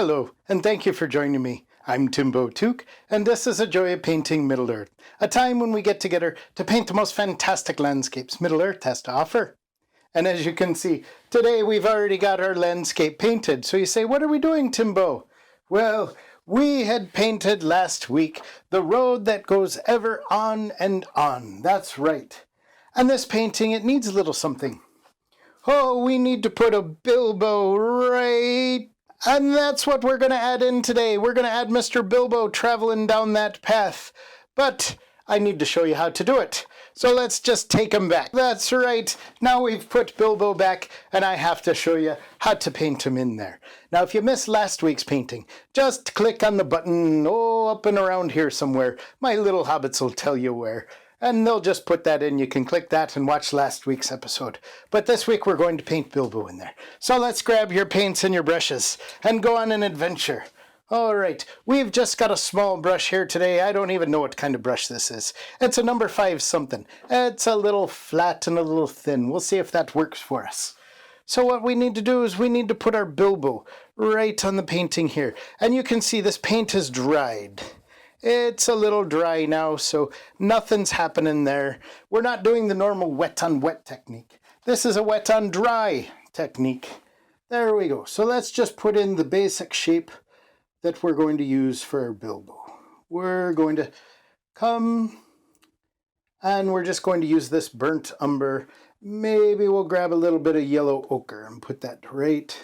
Hello, and thank you for joining me. I'm Timbo Took, and this is a joy of painting Middle-earth, a time when we get together to paint the most fantastic landscapes Middle-earth has to offer. And as you can see, today we've already got our landscape painted. So you say, what are we doing, Timbo? Well, we had painted last week the road that goes ever on and on. That's right. And this painting, it needs a little something. Oh, we need to put a Bilbo right. And that's what we're going to add in today. We're going to add Mr. Bilbo traveling down that path. But I need to show you how to do it. So let's just take him back. That's right. Now we've put Bilbo back, and I have to show you how to paint him in there. Now, if you missed last week's painting, just click on the button, up and around here somewhere. My little hobbits will tell you where. And they'll just put that in. You can click that and watch last week's episode. But this week we're going to paint Bilbo in there. So let's grab your paints and your brushes and go on an adventure. All right, we've just got a small brush here today. I don't even know what kind of brush this is. It's a number 5 something. It's a little flat and a little thin. We'll see if that works for us. So what we need to do is we need to put our Bilbo right on the painting here. And you can see this paint is dried. It's a little dry now, so nothing's happening there. We're not doing the normal wet on wet technique. This is a wet on dry technique. There we go. So let's just put in the basic shape that we're going to use for our Bilbo. We're going to come and we're just going to use this burnt umber. Maybe we'll grab a little bit of yellow ochre and put that right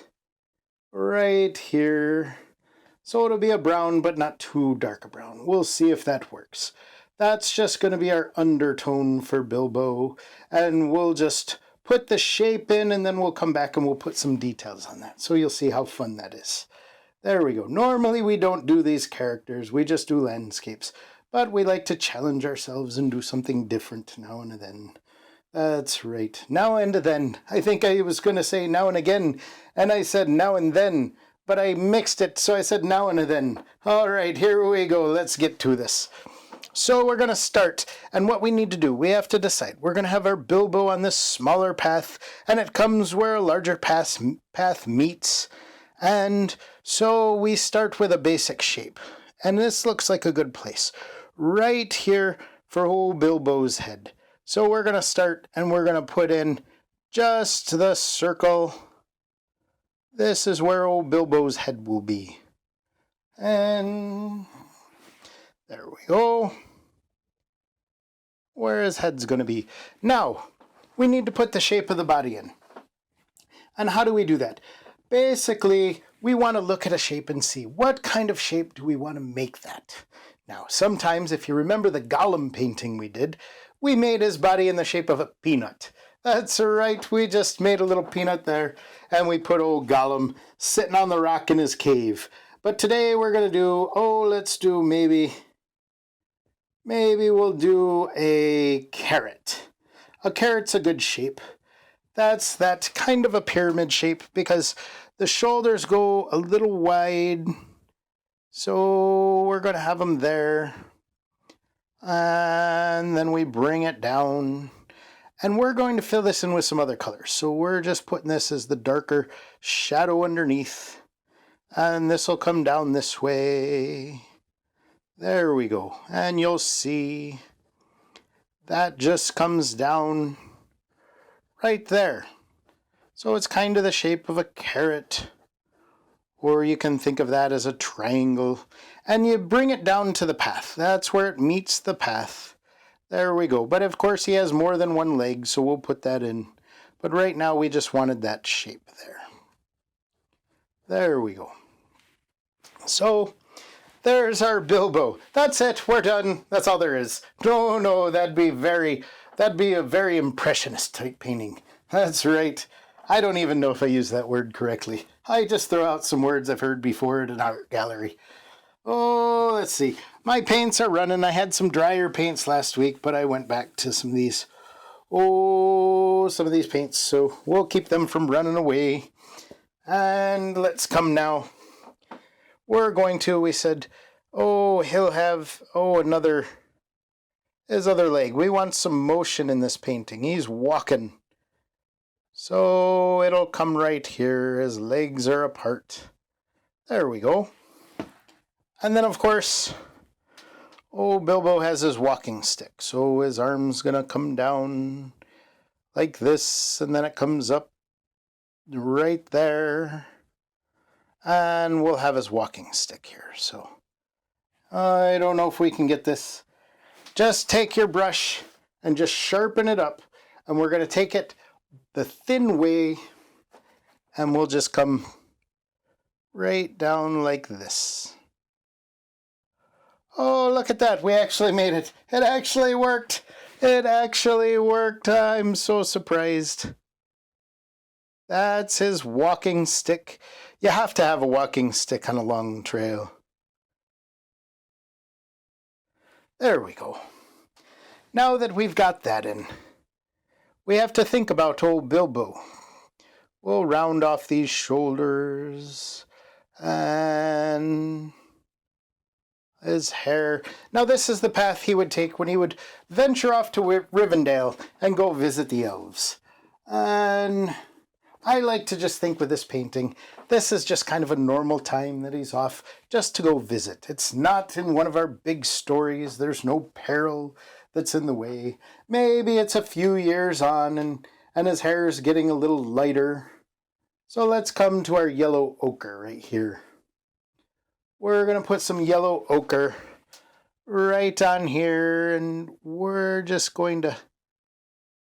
here. So it'll be a brown, but not too dark a brown. We'll see if that works. That's just going to be our undertone for Bilbo. And we'll just put the shape in, and then we'll come back and we'll put some details on that. So you'll see how fun that is. There we go. Normally we don't do these characters. We just do landscapes. But we like to challenge ourselves and do something different now and then. That's right. Now and then. I think I was going to say now and again. And I said now and then. But I mixed it, so I said now and then. All right, here we go. Let's get to this. So we're going to start, and what we need to do, we have to decide. We're going to have our Bilbo on this smaller path, and it comes where a larger path meets. And so we start with a basic shape. And this looks like a good place. Right here for old Bilbo's head. So we're going to start, and we're going to put in just the circle. This is where old Bilbo's head will be. And there we go. Where his head's going to be. Now, we need to put the shape of the body in. And how do we do that? Basically, we want to look at a shape and see what kind of shape do we want to make that. Now, sometimes, if you remember the Gollum painting we did, we made his body in the shape of a peanut. That's right, we just made a little peanut there, and we put old Gollum sitting on the rock in his cave. But today we're going to do, let's do maybe we'll do a carrot. A carrot's a good shape. That's that kind of a pyramid shape because the shoulders go a little wide. So we're going to have them there. And then we bring it down. And we're going to fill this in with some other colors. So we're just putting this as the darker shadow underneath. And this will come down this way. There we go. And you'll see that just comes down right there. So it's kind of the shape of a carrot. Or you can think of that as a triangle. And you bring it down to the path. That's where it meets the path. There we go. But of course he has more than one leg, so we'll put that in. But right now we just wanted that shape there. There we go. So there's our Bilbo. That's it. We're done. That's all there is. No, that'd be a very impressionist type painting. That's right. I don't even know if I use that word correctly. I just throw out some words I've heard before at an art gallery. Let's see. My paints are running. I had some drier paints last week, but I went back to some of these paints, so we'll keep them from running away. And let's come now. We're going to, we said, he'll have, his other leg. We want some motion in this painting. He's walking. So it'll come right here. His legs are apart. There we go. And then, of course, Bilbo has his walking stick. So his arm's going to come down like this, and then it comes up right there. And we'll have his walking stick here. So I don't know if we can get this. Just take your brush and just sharpen it up. And we're going to take it the thin way, and we'll just come right down like this. Oh, look at that. We actually made it. It actually worked. It actually worked. I'm so surprised. That's his walking stick. You have to have a walking stick on a long trail. There we go. Now that we've got that in, we have to think about old Bilbo. We'll round off these shoulders and his hair. Now this is the path he would take when he would venture off to Rivendell and go visit the elves. And I like to just think with this painting, this is just kind of a normal time that he's off just to go visit. It's not in one of our big stories. There's no peril that's in the way. Maybe it's a few years on and his hair is getting a little lighter. So let's come to our yellow ochre right here. We're going to put some yellow ochre right on here, and we're just going to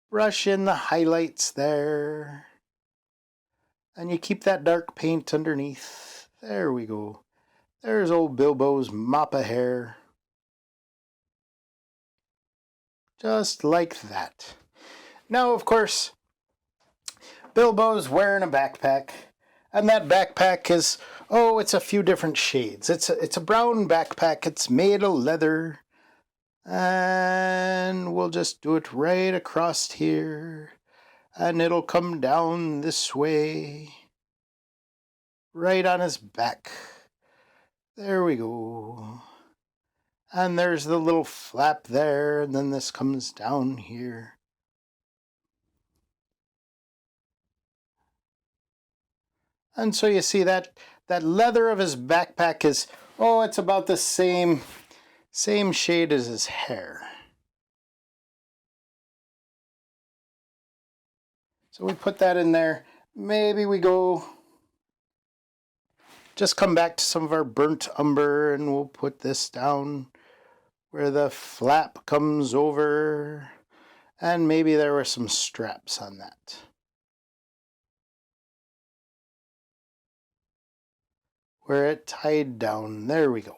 brush in the highlights there. And you keep that dark paint underneath. There we go. There's old Bilbo's mop of hair. Just like that. Now, of course, Bilbo's wearing a backpack. And that backpack is, it's a few different shades. It's a brown backpack. It's made of leather. And we'll just do it right across here. And it'll come down this way. Right on his back. There we go. And there's the little flap there. And then this comes down here. And so you see that leather of his backpack is, it's about the same shade as his hair. So we put that in there. Maybe we just come back to some of our burnt umber, and we'll put this down where the flap comes over. And maybe there were some straps on that. Where it tied down. There we go.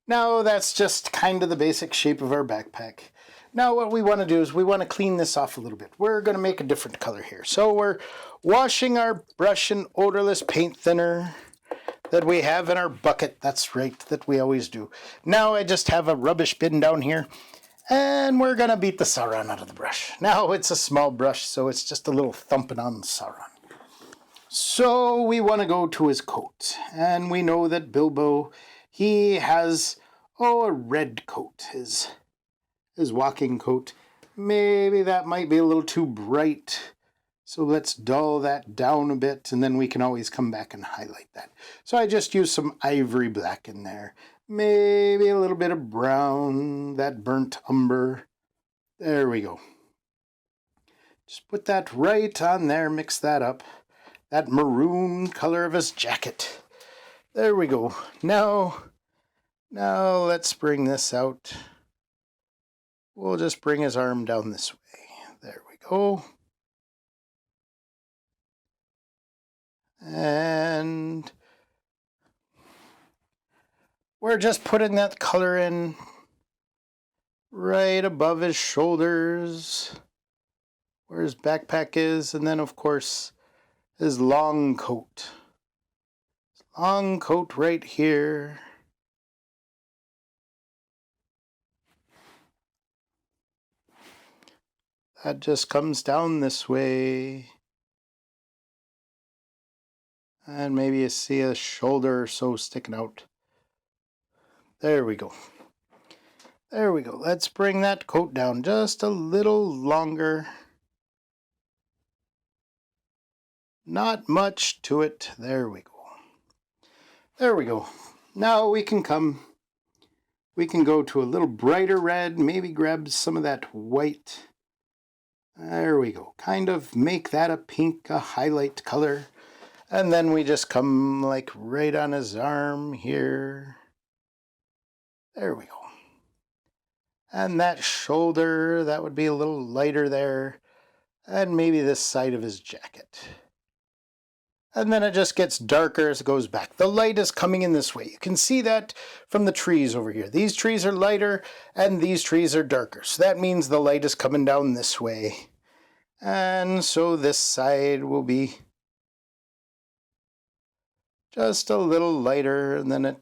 Now that's just kind of the basic shape of our backpack. Now what we want to do is we want to clean this off a little bit. We're going to make a different color here. So we're washing our brush in odorless paint thinner that we have in our bucket. That's right, that we always do. Now I just have a rubbish bin down here, and we're going to beat the Sauron out of the brush. Now it's a small brush, so it's just a little thumping on Sauron. So we want to go to his coat, and we know that Bilbo, he has, a red coat, his walking coat. Maybe that might be a little too bright, so let's dull that down a bit, and then we can always come back and highlight that. So I just used some ivory black in there, maybe a little bit of brown, that burnt umber. There we go. Just put that right on there, mix that up. That maroon color of his jacket. There we go. Now let's bring this out. We'll just bring his arm down this way. There we go. And we're just putting that color in right above his shoulders, where his backpack is, and then of course his long coat. Long coat right here. That just comes down this way. And maybe you see a shoulder or so sticking out. There we go. There we go. Let's bring that coat down just a little longer. Not much to it. There we go. There we go. Now we can go to a little brighter red, maybe grab some of that white. There we go. Kind of make that a pink, a highlight color. And then we just come like right on his arm here. There we go. And that shoulder, that would be a little lighter there. And maybe this side of his jacket. And then it just gets darker as it goes back. The light is coming in this way. You can see that from the trees over here. These trees are lighter and these trees are darker. So that means the light is coming down this way. And so this side will be just a little lighter, and then it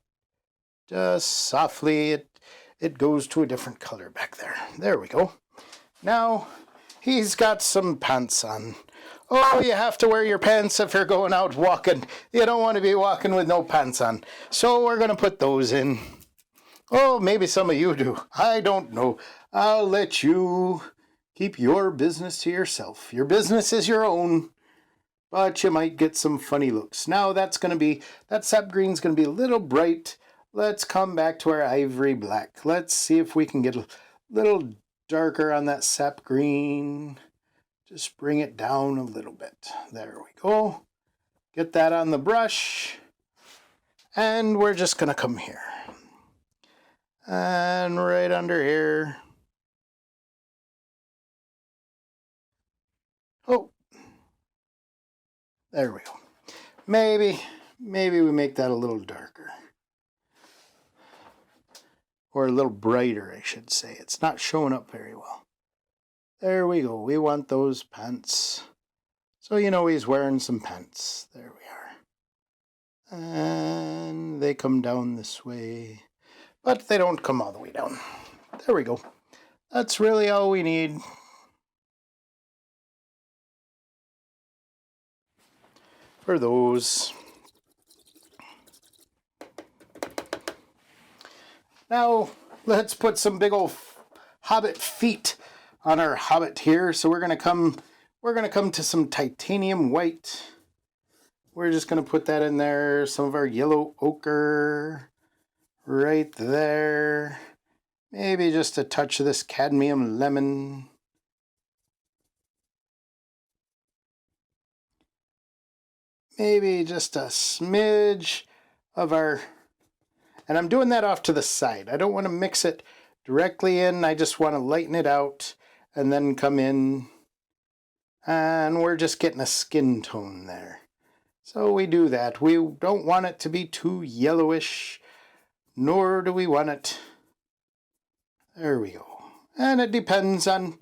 just softly, it goes to a different color back there. There we go. Now he's got some pants on. Oh, you have to wear your pants if you're going out walking. You don't want to be walking with no pants on. So we're going to put those in. Oh, maybe some of you do. I don't know. I'll let you keep your business to yourself. Your business is your own. But you might get some funny looks. Now that sap green's going to be a little bright. Let's come back to our ivory black. Let's see if we can get a little darker on that sap green. Just bring it down a little bit. There we go. Get that on the brush. And we're just going to come here. And right under here. Oh. There we go. Maybe we make that a little darker. Or a little brighter, I should say. It's not showing up very well. There we go. We want those pants. So you know he's wearing some pants. There we are. And they come down this way. But they don't come all the way down. There we go. That's really all we need. For those. Now let's put some big old hobbit feet on our hobbit here. So we're gonna come to some titanium white. We're just gonna put that in there. Some of our yellow ochre right there. Maybe just a touch of this cadmium lemon. Maybe just a smidge of our, and I'm doing that off to the side. I don't want to mix it directly in. I just want to lighten it out and then come in. And we're just getting a skin tone there. So we do that. We don't want it to be too yellowish, nor do we want it. There we go. And it depends on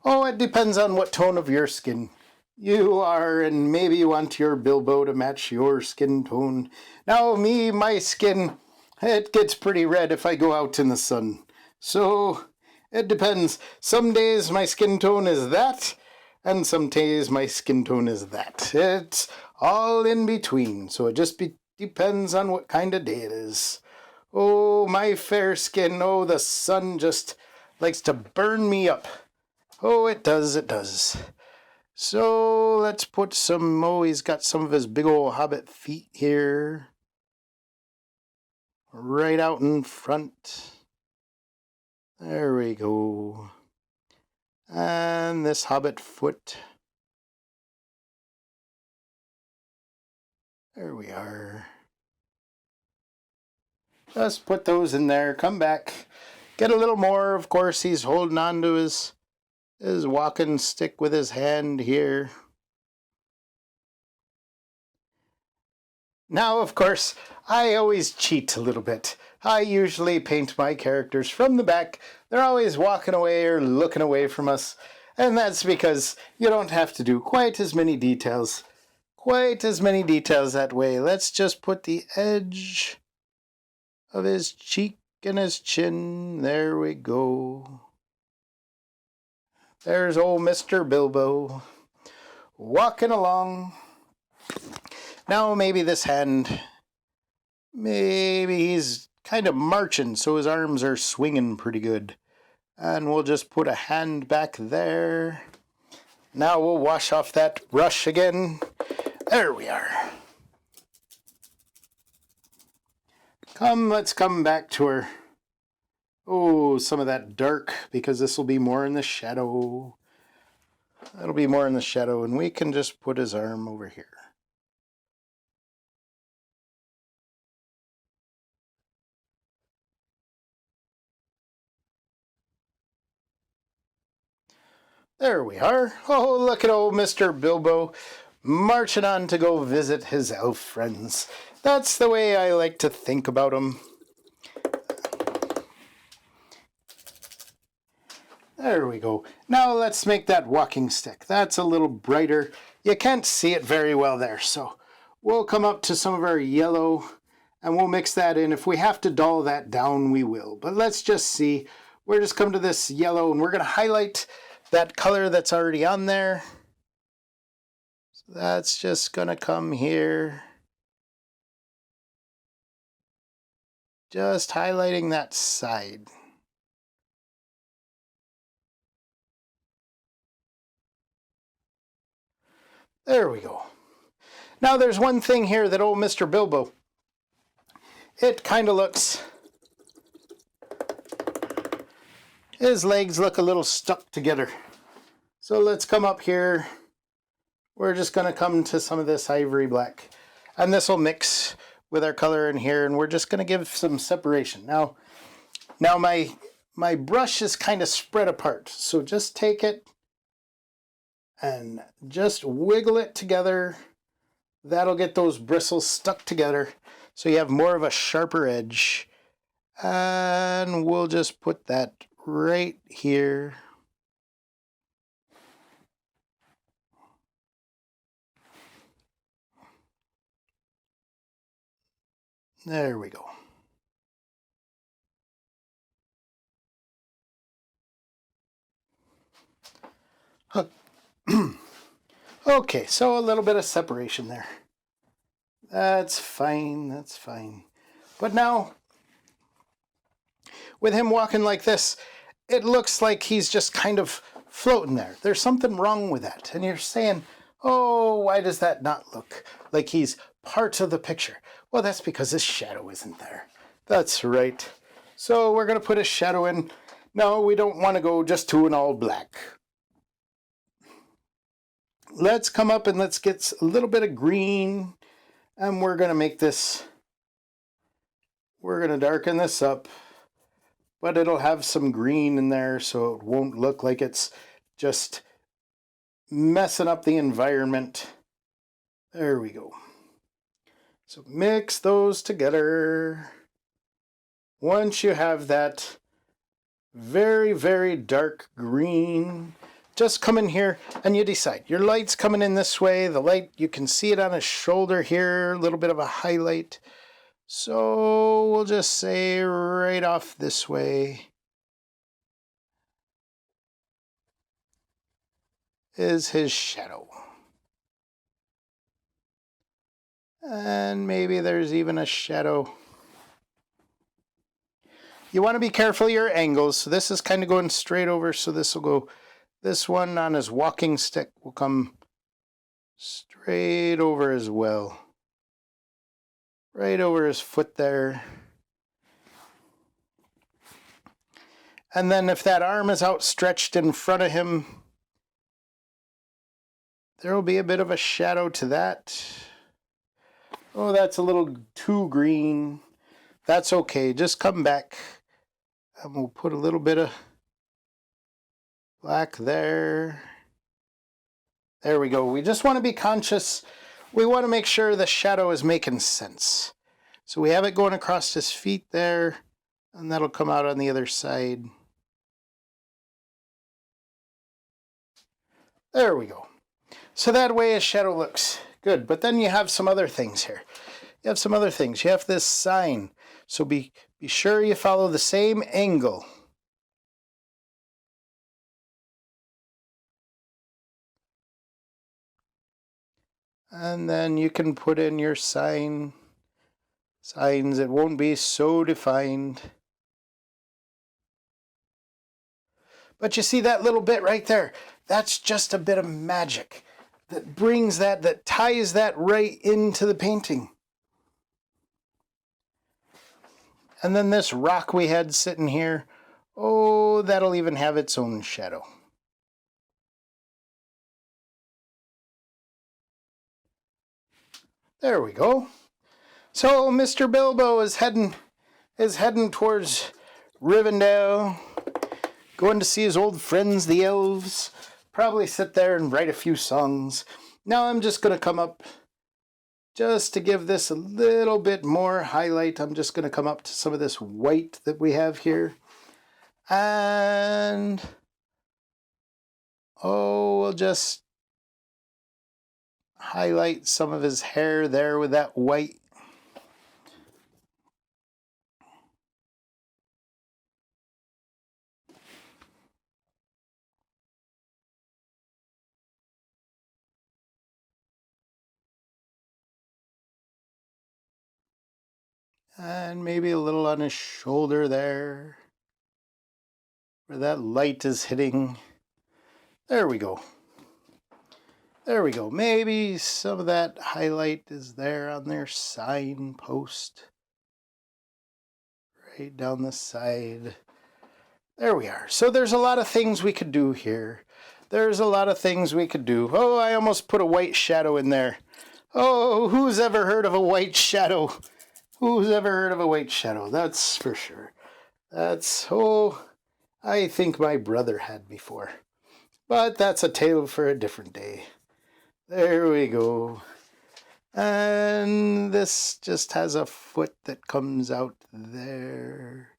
what tone of your skin you are, and maybe you want your Bilbo to match your skin tone. Now my skin, it gets pretty red if I go out in the sun. So it depends. Some days my skin tone is that, and some days my skin tone is that. It's all in between, so it just depends on what kind of day it is. Oh, my fair skin, oh, the sun just likes to burn me up. Oh, it does, it does. So let's put some, he's got some of his big old hobbit feet here. Right out in front. There we go. And this hobbit foot. There we are. Just put those in there, come back. Get a little more, of course, he's holding on to his walking stick with his hand here. Now, of course, I always cheat a little bit. I usually paint my characters from the back. They're always walking away or looking away from us. And that's because you don't have to do quite as many details that way. Let's just put the edge of his cheek and his chin. There we go. There's old Mr. Bilbo walking along. Now maybe this hand, maybe he's kind of marching, so his arms are swinging pretty good. And we'll just put a hand back there. Now we'll wash off that brush again. There we are. Let's come back to her. Oh, some of that dark, because this will be more in the shadow. That'll be more in the shadow, and we can just put his arm over here. There we are. Oh, look at old Mr. Bilbo marching on to go visit his elf friends. That's the way I like to think about him. There we go. Now let's make that walking stick. That's a little brighter. You can't see it very well there, so we'll come up to some of our yellow and we'll mix that in. If we have to dull that down, we will. But let's just see. We're just come to this yellow and we're going to highlight that color that's already on there. So that's just going to come here. Just highlighting that side. There we go. Now there's one thing here that old Mr. Bilbo, it kind of looks, his legs look a little stuck together. So let's come up here. We're just going to come to some of this ivory black. And this will mix with our color in here. And we're just going to give some separation. Now my brush is kind of spread apart. So just take it and just wiggle it together. That'll get those bristles stuck together. So you have more of a sharper edge. And we'll just put that right here. There we go. Okay, so a little bit of separation there. That's fine, that's fine. But now, with him walking like this, it looks like he's just kind of floating there. There's something wrong with that. And you're saying, oh, why does that not look like he's part of the picture? Well, that's because his shadow isn't there. That's right. So we're going to put a shadow in. No, we don't want to go just to an all black. Let's come up and let's get a little bit of green. And we're going to make this, we're going to darken this up. But it'll have some green in there so it won't look like it's just messing up the environment. There we go. So mix those together. Once you have that very, very dark green, just come in here and you decide. Your light's coming in this way. The light, you can see it on his shoulder here, a little bit of a highlight. So we'll just say right off this way is his shadow. And maybe there's even a shadow. You want to be careful of your angles. So this is kind of going straight over. So this will go, this one on his walking stick will come straight over as well. Right over his foot there. And then if that arm is outstretched in front of him, there will be a bit of a shadow to that. Oh, that's a little too green. That's okay. Just come back and we'll put a little bit of black there. There we go. We just want to be conscious. We want to make sure the shadow is making sense. So we have it going across his feet there, and that'll come out on the other side. There we go. So that way his shadow looks good. But then you have some other things here. You have some other things. You have this sign. So be sure you follow the same angle. And then you can put in your signs. It won't be so defined. But you see that little bit right there? That's just a bit of magic that brings that ties that right into the painting. And then this rock we had sitting here, oh, that'll even have its own shadow. There we go. So Mr. Bilbo is heading towards Rivendell, going to see his old friends, the elves. Probably sit there and write a few songs. Now I'm just going to come up, just to give this a little bit more highlight, I'm just going to come up to some of this white that we have here. And, oh, we'll just highlight some of his hair there with that white. And maybe a little on his shoulder there, where that light is hitting. There we go. There we go. Maybe some of that highlight is there on their signpost. Right down the side. There we are. So there's a lot of things we could do here. There's a lot of things we could do. Oh, I almost put a white shadow in there. Oh, who's ever heard of a white shadow? Who's ever heard of a white shadow? That's for sure. That's, oh, I think my brother had before. But that's a tale for a different day. There we go. And this just has a foot that comes out there.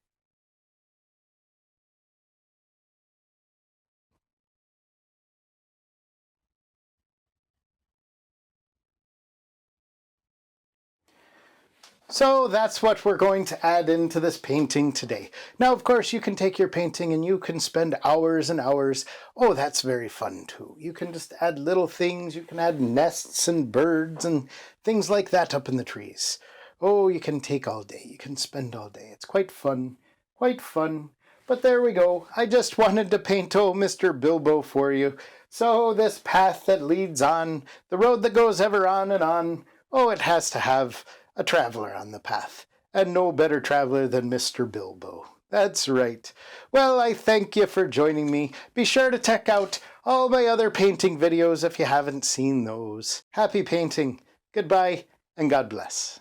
So that's what we're going to add into this painting today. Now, of course, you can take your painting and you can spend hours and hours. Oh, that's very fun too. You can just add little things. You can add nests and birds and things like that up in the trees. Oh, you can take all day. You can spend all day. It's quite fun. Quite fun. But there we go. I just wanted to paint old Mr. Bilbo for you. So this path that leads on, the road that goes ever on and on, oh, it has to have a traveler on the path, and no better traveler than Mr. Bilbo. That's right. Well, I thank you for joining me. Be sure to check out all my other painting videos if you haven't seen those. Happy painting. Goodbye, and God bless.